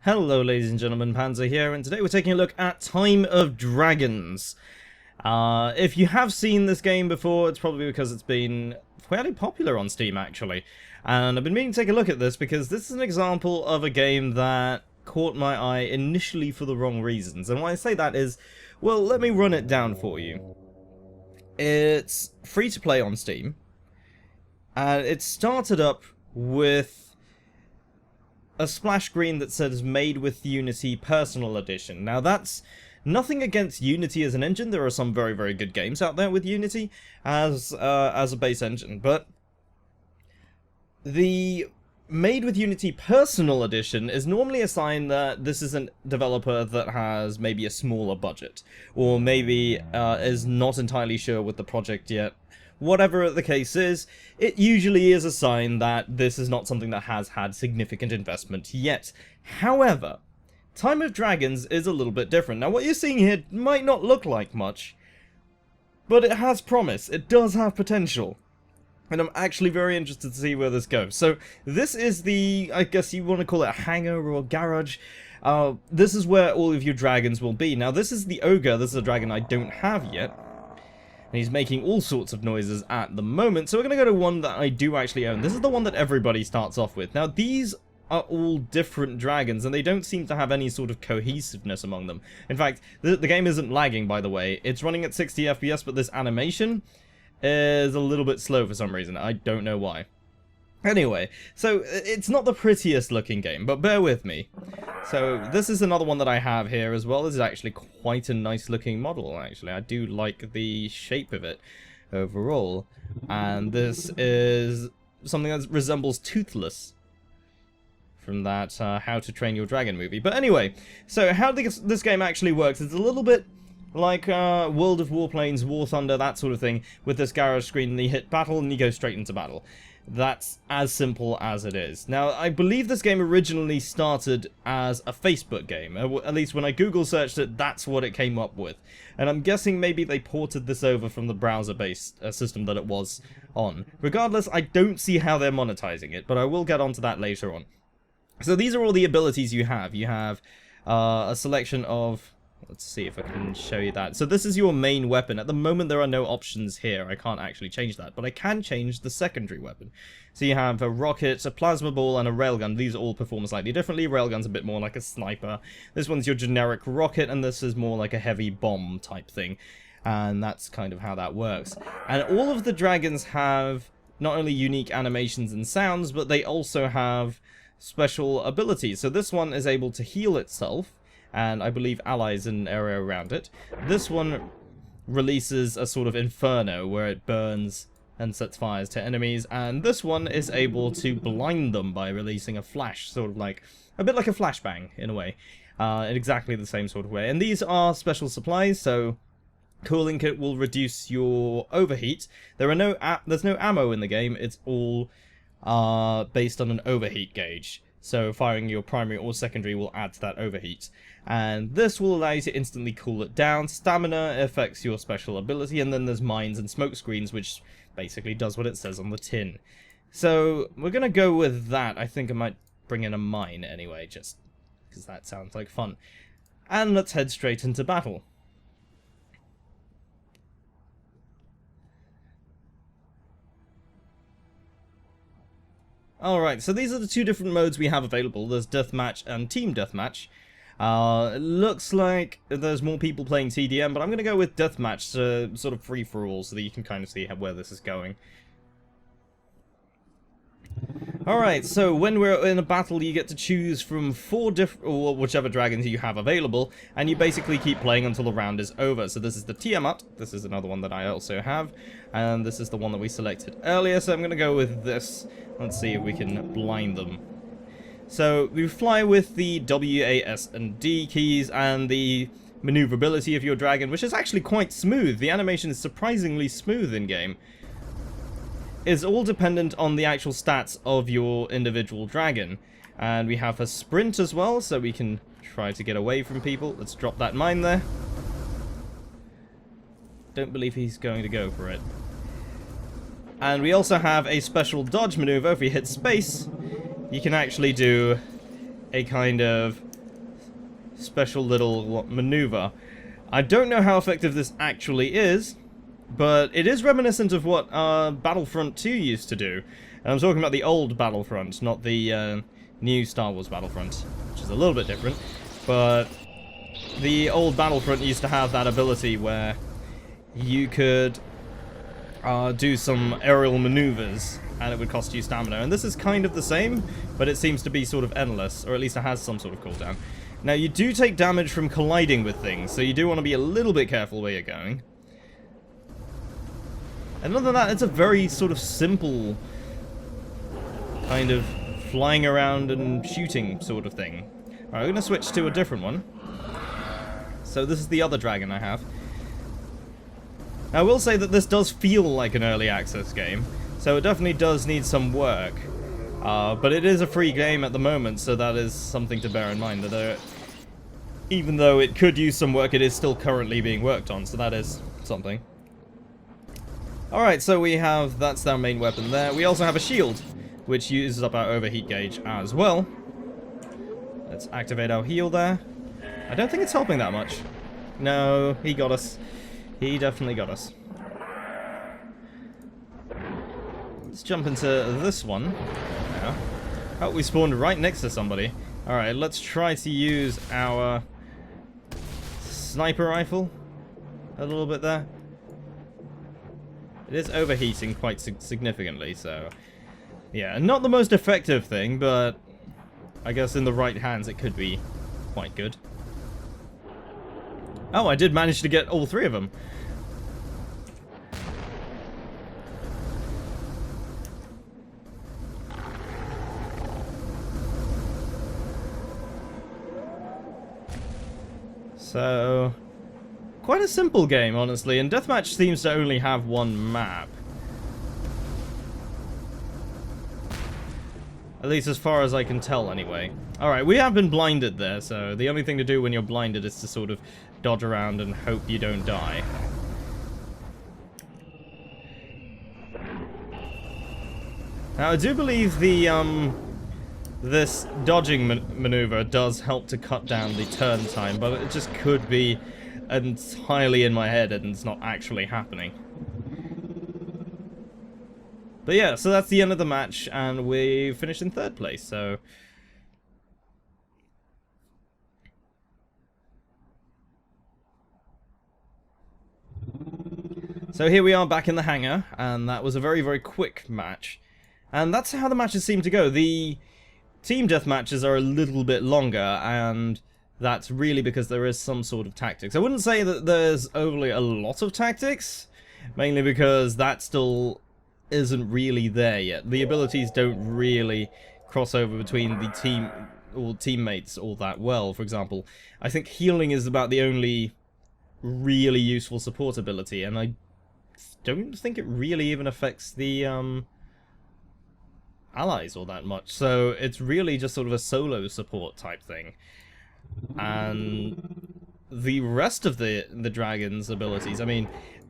Hello ladies and gentlemen, Panzer here, and today we're taking a look at Time of Dragons. If you have seen this game before, it's probably because it's been fairly popular on Steam actually. And I've been meaning to take a look at this because this is an example of a game that caught my eye initially for the wrong reasons. And why I say that is, well, let me run it down for you. It's free to play on Steam, and it started up with a splash screen that says made with Unity Personal Edition. Now that's nothing against Unity as an engine. There are some very, very good games out there with Unity as a base engine, but the made with Unity Personal Edition is normally a sign that this is a developer that has maybe a smaller budget, or maybe is not entirely sure with the project yet. Whatever the case is, it usually is a sign that this is not something that has had significant investment yet. However, Time of Dragons is a little bit different. Now what you're seeing here might not look like much, but it has promise. It does have potential. And I'm actually very interested to see where this goes. So this is the, I guess you want to call it a hangar or a garage. This is where all of your dragons will be. Now this is the ogre. This is a dragon I don't have yet. And he's making all sorts of noises at the moment. So we're going to go to one that I do actually own. This is the one that everybody starts off with. Now these are all different dragons, and they don't seem to have any sort of cohesiveness among them. In fact, the game isn't lagging, by the way. It's running at 60 FPS, but this animation is a little bit slow for some reason. I don't know why. Anyway, so it's not the prettiest looking game, but bear with me. So this is another one that I have here as well. This is actually quite a nice looking model, actually. I do like the shape of it overall. And this is something that resembles Toothless from that How to Train Your Dragon movie. But anyway, so how this game actually works is a little bit like World of Warplanes, War Thunder, that sort of thing, with this garage screen, and you hit battle and you go straight into battle. That's as simple as it is. Now, I believe this game originally started as a Facebook game. At least when I Google searched it, that's what it came up with. And I'm guessing maybe they ported this over from the browser-based system that it was on. Regardless, I don't see how they're monetizing it, but I will get onto that later on. So these are all the abilities you have. You have a selection of... Let's see if I can show you that. So this is your main weapon. At the moment there are no options here. I can't actually change that, but I can change the secondary weapon. So you have a rocket, a plasma ball, and a railgun. These all perform slightly differently. Railgun's a bit more like a sniper. This one's your generic rocket, and this is more like a heavy bomb type thing. And that's kind of how that works. And all of the dragons have not only unique animations and sounds, but they also have special abilities. So this one is able to heal itself, and I believe allies in an area around it. This one releases a sort of inferno where it burns and sets fires to enemies, and this one is able to blind them by releasing a flash, sort of like a bit like a flashbang in a way, in exactly the same sort of way. And these are special supplies, so cooling kit will reduce your overheat. There's no ammo in the game. It's all based on an overheat gauge. So firing your primary or secondary will add to that overheat. And this will allow you to instantly cool it down. Stamina affects your special ability, and then there's mines and smoke screens, which basically does what it says on the tin. So we're going to go with that. I think I might bring in a mine anyway, just because that sounds like fun. And let's head straight into battle. Alright, so these are the two different modes we have available. There's Deathmatch and Team Deathmatch. It looks like there's more people playing TDM, but I'm going to go with Deathmatch, sort of free-for-all, so that you can kind of see where this is going. Alright, so when we're in a battle, you get to choose from 4 different, or whichever dragons you have available, and you basically keep playing until the round is over. So this is the Tiamat, this is another one that I also have, and this is the one that we selected earlier, so I'm going to go with this. Let's see if we can blind them. So we fly with the W, A, S, and D keys, and the maneuverability of your dragon, which is actually quite smooth. The animation is surprisingly smooth in-game. Is all dependent on the actual stats of your individual dragon. And we have a sprint as well, so we can try to get away from people. Let's drop that mine there. Don't believe he's going to go for it. And we also have a special dodge maneuver. If we hit space, you can actually do a kind of special little maneuver. I don't know how effective this actually is, but it is reminiscent of what Battlefront 2 used to do. And I'm talking about the old Battlefront, not the new Star Wars Battlefront, which is a little bit different. But the old Battlefront used to have that ability where you could do some aerial maneuvers, and it would cost you stamina. And this is kind of the same, but it seems to be sort of endless, or at least it has some sort of cooldown. Now, you do take damage from colliding with things, so you do want to be a little bit careful where you're going. And other than that, it's a very sort of simple kind of flying around and shooting sort of thing. Alright, we're going to switch to a different one. So this is the other dragon I have. Now, I will say that this does feel like an early access game, so it definitely does need some work. But it is a free game at the moment, so that is something to bear in mind. That even though it could use some work, it is still currently being worked on, so that is something. Alright, so we have, that's our main weapon there. We also have a shield, which uses up our overheat gauge as well. Let's activate our heal there. I don't think it's helping that much. No, he got us. He definitely got us. Let's jump into this one. Now. Oh, we spawned right next to somebody. Alright, let's try to use our sniper rifle a little bit there. It is overheating quite significantly, so yeah, not the most effective thing, but I guess in the right hands it could be quite good. Oh, I did manage to get all three of them. So, quite a simple game, honestly, and Deathmatch seems to only have one map. At least as far as I can tell, anyway. Alright, we have been blinded there, so the only thing to do when you're blinded is to sort of dodge around and hope you don't die. Now, I do believe the, this dodging maneuver does help to cut down the turn time, but it just could be entirely in my head and it's not actually happening. But yeah, so that's the end of the match, and we finished in 3rd place, so... So here we are back in the hangar, and that was a very, very quick match. And that's how the matches seem to go. The team death matches are a little bit longer, and that's really because there is some sort of tactics. I wouldn't say that there's overly a lot of tactics, mainly because that still isn't really there yet. The abilities don't really cross over between the team or teammates all that well. For example, I think healing is about the only really useful support ability, and I don't think it really even affects the allies all that much. So it's really just sort of a solo support type thing. And the rest of the dragon's abilities, I mean,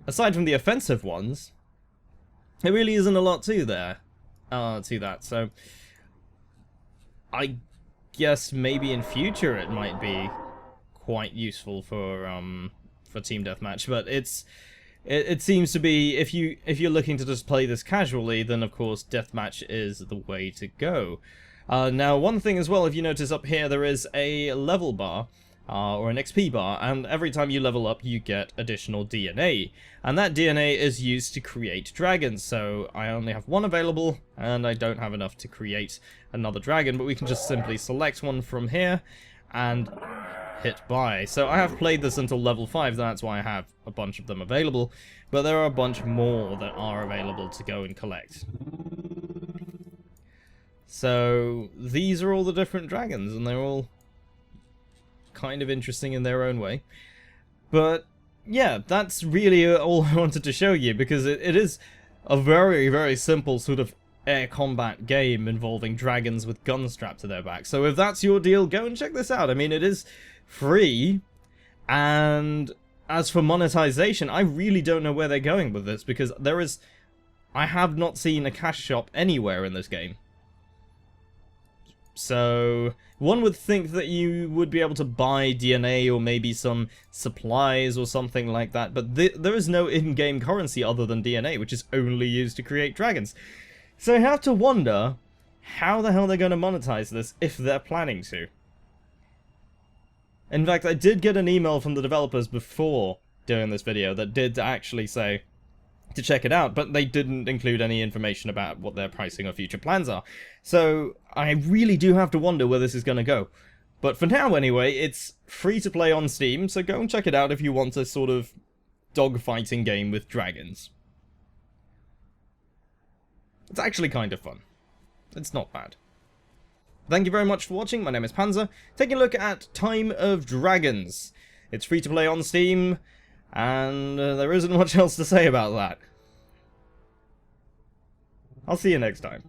aside from the offensive ones, there really isn't a lot to there, to that. So I guess maybe in future it might be quite useful for team deathmatch, but it seems to be, if you're looking to just play this casually, then of course deathmatch is the way to go. Now, one thing as well, if you notice up here, there is a level bar, or an XP bar, and every time you level up, you get additional DNA. And that DNA is used to create dragons, so I only have one available, and I don't have enough to create another dragon, but we can just simply select one from here, and hit buy. So I have played this until level 5, that's why I have a bunch of them available, but there are a bunch more that are available to go and collect. So these are all the different dragons, and they're all kind of interesting in their own way. But yeah, that's really all I wanted to show you, because it is a very, very simple sort of air combat game involving dragons with guns strapped to their back. So if that's your deal, go and check this out. I mean, it is free, and as for monetization, I really don't know where they're going with this, because I have not seen a cash shop anywhere in this game. So one would think that you would be able to buy DNA or maybe some supplies or something like that, but there is no in-game currency other than DNA, which is only used to create dragons. So I have to wonder how the hell they're going to monetize this if they're planning to. In fact, I did get an email from the developers before doing this video that did actually say to check it out, but they didn't include any information about what their pricing or future plans are. So I really do have to wonder where this is going to go. But for now anyway, it's free to play on Steam, so go and check it out if you want a sort of dogfighting game with dragons. It's actually kind of fun. It's not bad. Thank you very much for watching. My name is Panzer, taking a look at Time of Dragons. It's free to play on Steam, and there isn't much else to say about that. I'll see you next time.